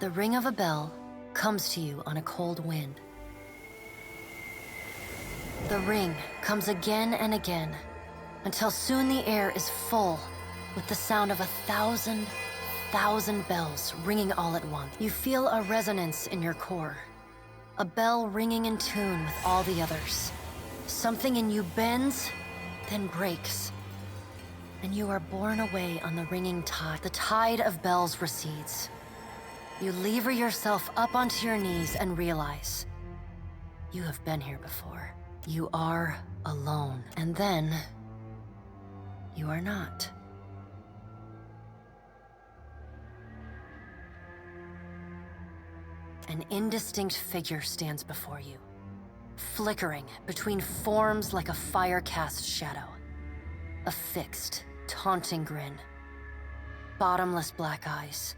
The ring of a bell comes to you on a cold wind. The ring comes again and again, until soon the air is full with the sound of 1,000 bells ringing all at once. You feel a resonance in your core, a bell ringing in tune with all the others. Something in you bends, then breaks, and you are borne away on the ringing tide. The tide of bells recedes. You lever yourself up onto your knees and realize you have been here before. You are alone, and then you are not. An indistinct figure stands before you, flickering between forms like a fire-cast shadow. A fixed, taunting grin, bottomless black eyes,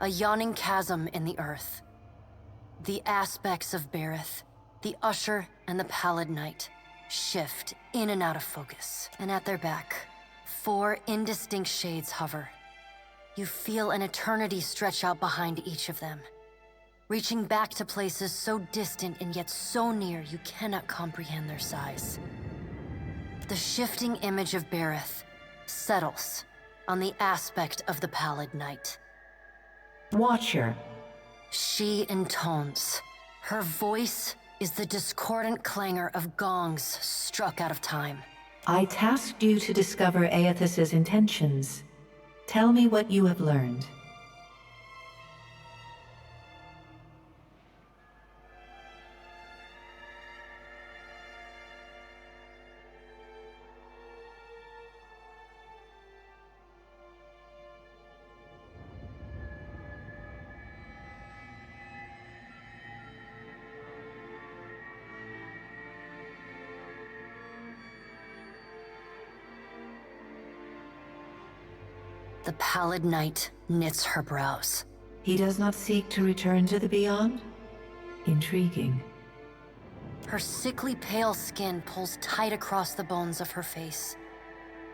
a yawning chasm in the earth. The aspects of Bareth, the Usher and the Pallid Knight, shift in and out of focus, and at their back, 4 indistinct shades hover. You feel an eternity stretch out behind each of them, reaching back to places so distant and yet so near you cannot comprehend their size. The shifting image of Bareth settles on the aspect of the Pallid Knight. Watcher. She intones. Her voice is the discordant clangor of gongs struck out of time. I tasked you to discover Aethys's intentions. Tell me what you have learned. The Pallid Knight knits her brows. He does not seek to return to the Beyond? Intriguing. Her sickly pale skin pulls tight across the bones of her face,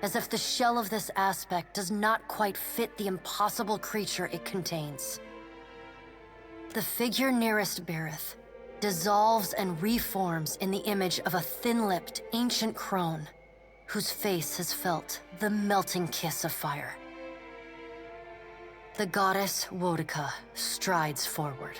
as if the shell of this aspect does not quite fit the impossible creature it contains. The figure nearest Bareth dissolves and reforms in the image of a thin-lipped, ancient crone, whose face has felt the melting kiss of fire. The goddess Wodica strides forward.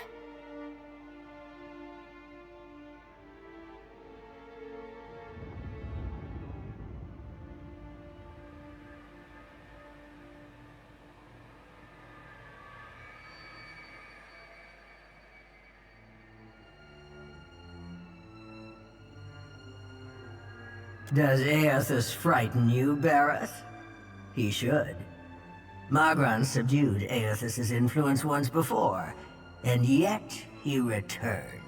Does Aethys frighten you, Bareth? He should. Magran subdued Aethys's influence once before, and yet he returned.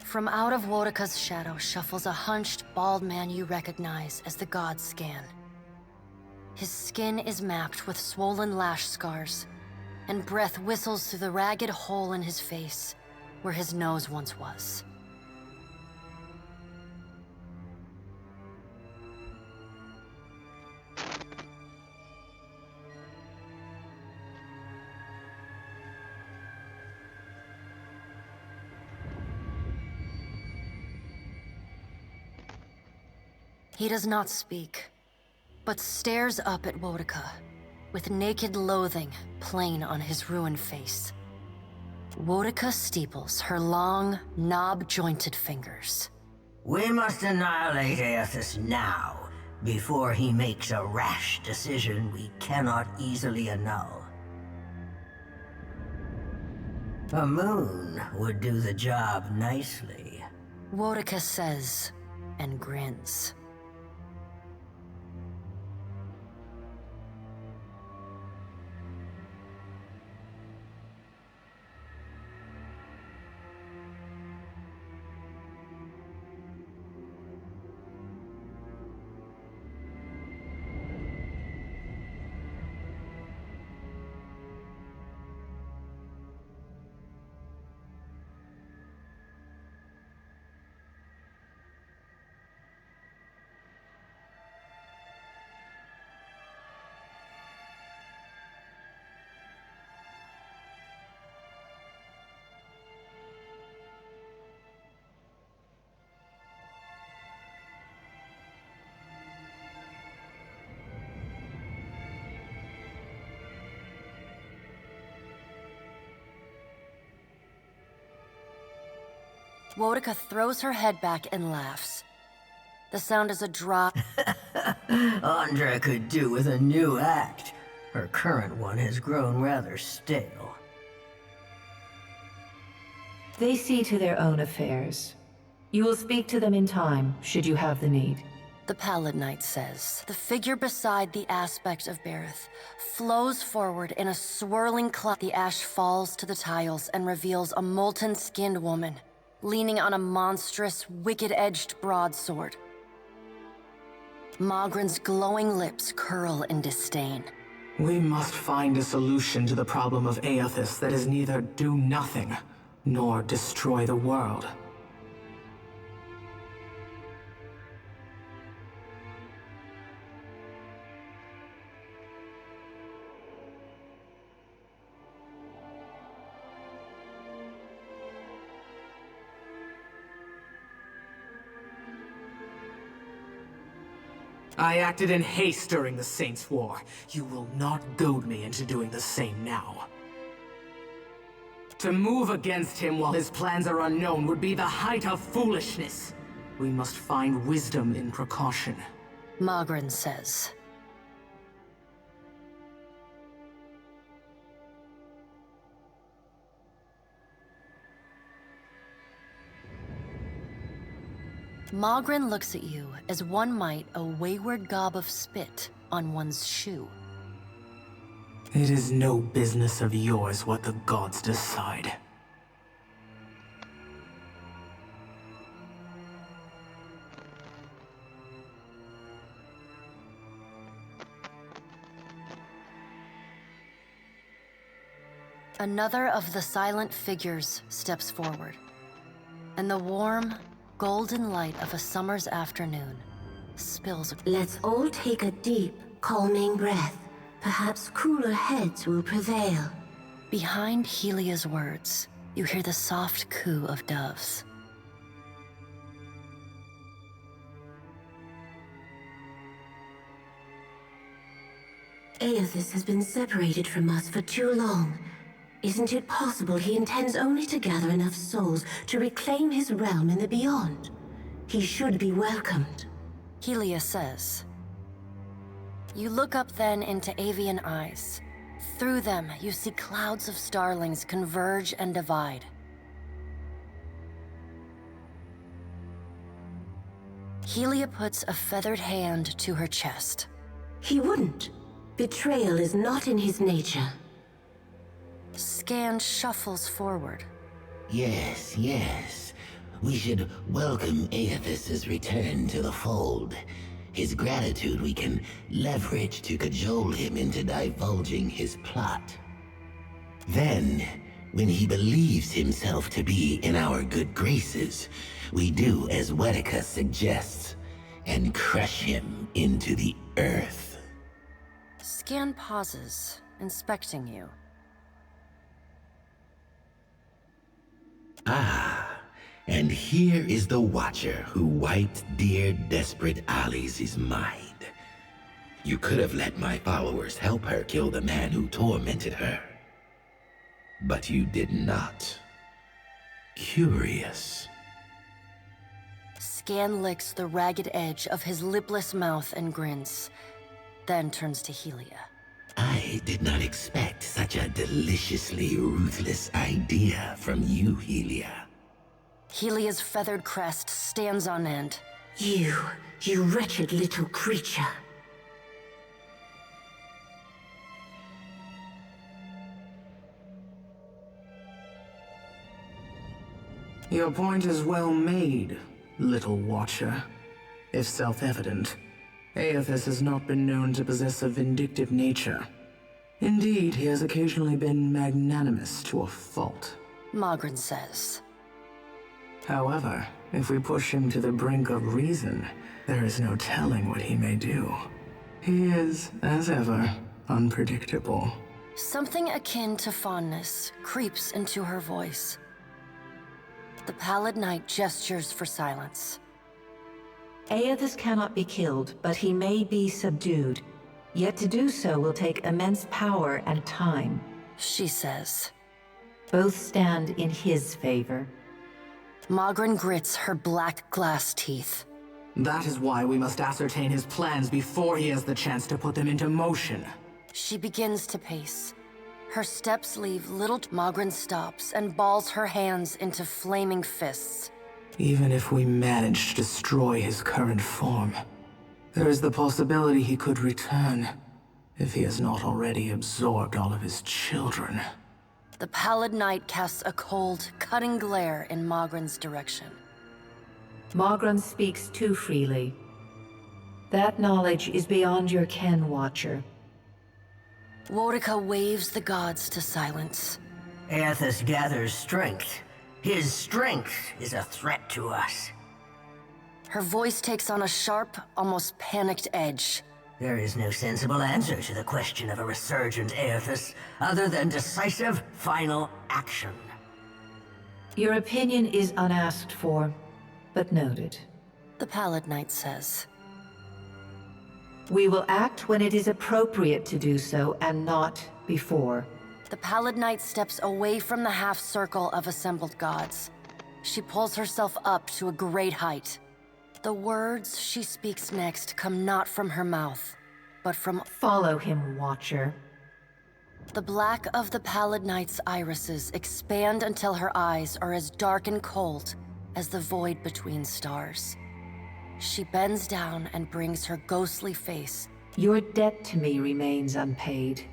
From out of Wodica's shadow shuffles a hunched, bald man you recognize as the god Scan. His skin is mapped with swollen lash scars, and breath whistles through the ragged hole in his face where his nose once was. He does not speak, but stares up at Wodica, with naked loathing plain on his ruined face. Wodica steeples her long, knob-jointed fingers. We must annihilate Aethys now, before he makes a rash decision we cannot easily annul. A moon would do the job nicely. Wodica says, and grins. Woedica throws her head back and laughs. The sound is a drop. Andra could do with a new act. Her current one has grown rather stale. They see to their own affairs. You will speak to them in time, should you have the need. The Pallid Knight says. The figure beside the aspect of Berith flows forward in a swirling cloud. The ash falls to the tiles and reveals a molten-skinned woman, leaning on a monstrous, wicked-edged broadsword. Mogren's glowing lips curl in disdain. We must find a solution to the problem of Aethys that is neither do nothing, nor destroy the world. I acted in haste during the Saints' War. You will not goad me into doing the same now. To move against him while his plans are unknown would be the height of foolishness. We must find wisdom in precaution. Mogren says. Mogren looks at you as one might a wayward gob of spit on one's shoe. It is no business of yours what the gods decide. Another of the silent figures steps forward, and the warm, golden light of a summer's afternoon spills. Let's all take a deep, calming breath. Perhaps cooler heads will prevail. Behind Helia's words, you hear the soft coo of doves. Aethys has been separated from us for too long. Isn't it possible he intends only to gather enough souls to reclaim his realm in the beyond? He should be welcomed. Helia says. You look up then into avian eyes. Through them, you see clouds of starlings converge and divide. Helia puts a feathered hand to her chest. He wouldn't. Betrayal is not in his nature. Scan shuffles forward. Yes, yes. We should welcome Aethys' return to the fold. His gratitude we can leverage to cajole him into divulging his plot. Then, when he believes himself to be in our good graces, we do as Woedica suggests, and crush him into the earth. Scan pauses, inspecting you. Ah, and here is the Watcher who wiped dear desperate Alice's mind. You could have let my followers help her kill the man who tormented her. But you did not. Curious. Scan licks the ragged edge of his lipless mouth and grins, then turns to Helia. I did not expect such a deliciously ruthless idea from you, Helia. Helia's feathered crest stands on end. You wretched little creature. Your point is well made, little Watcher. If self-evident, Aethys has not been known to possess a vindictive nature. Indeed, he has occasionally been magnanimous to a fault. Mogren says. However, if we push him to the brink of reason, there is no telling what he may do. He is, as ever, unpredictable. Something akin to fondness creeps into her voice. The Pallid Knight gestures for silence. Aethys cannot be killed, but he may be subdued. Yet to do so will take immense power and time. She says. Both stand in his favor. Magrin grits her black glass teeth. That is why we must ascertain his plans before he has the chance to put them into motion. She begins to pace. Her steps leave little. Magrin stops and balls her hands into flaming fists. Even if we manage to destroy his current form, there is the possibility he could return, if he has not already absorbed all of his children. The pallid knight casts a cold, cutting glare in Magrin's direction. Magrin speaks too freely. That knowledge is beyond your ken, Watcher. Woedica waves the gods to silence. Aethys gathers strength. His strength is a threat to us. Her voice takes on a sharp, almost panicked edge. There is no sensible answer to the question of a resurgent Aethys, other than decisive, final action. Your opinion is unasked for, but noted. The pallid knight says. We will act when it is appropriate to do so, and not before. The pallid knight steps away from the half-circle of assembled gods. She pulls herself up to a great height. The words she speaks next come not from her mouth, but from... Follow him, Watcher. The black of the pallid knight's irises expand until her eyes are as dark and cold as the void between stars. She bends down and brings her ghostly face. Your debt to me remains unpaid.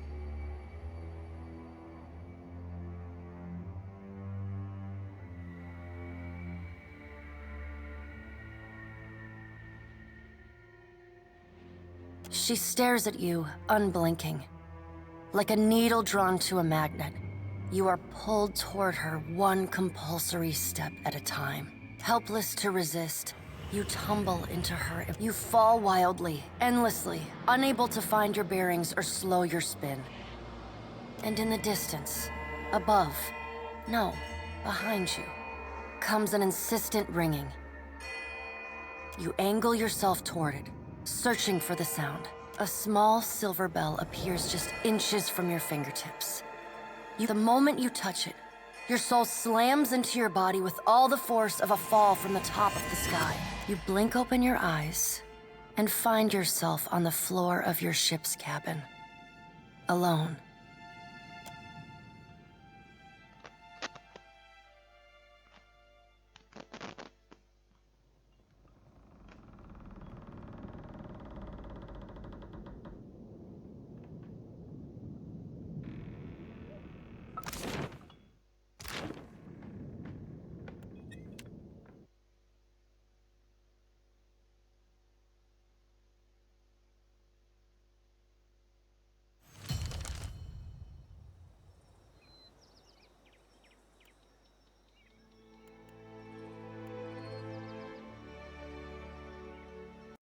She stares at you, unblinking. Like a needle drawn to a magnet, you are pulled toward her one compulsory step at a time. Helpless to resist, you tumble into her. You fall wildly, endlessly, unable to find your bearings or slow your spin. And in the distance, above, no, behind you, comes an insistent ringing. You angle yourself toward it, searching for the sound. A small silver bell appears just inches from your fingertips. The moment you touch it, your soul slams into your body with all the force of a fall from the top of the sky. You blink open your eyes and find yourself on the floor of your ship's cabin, alone.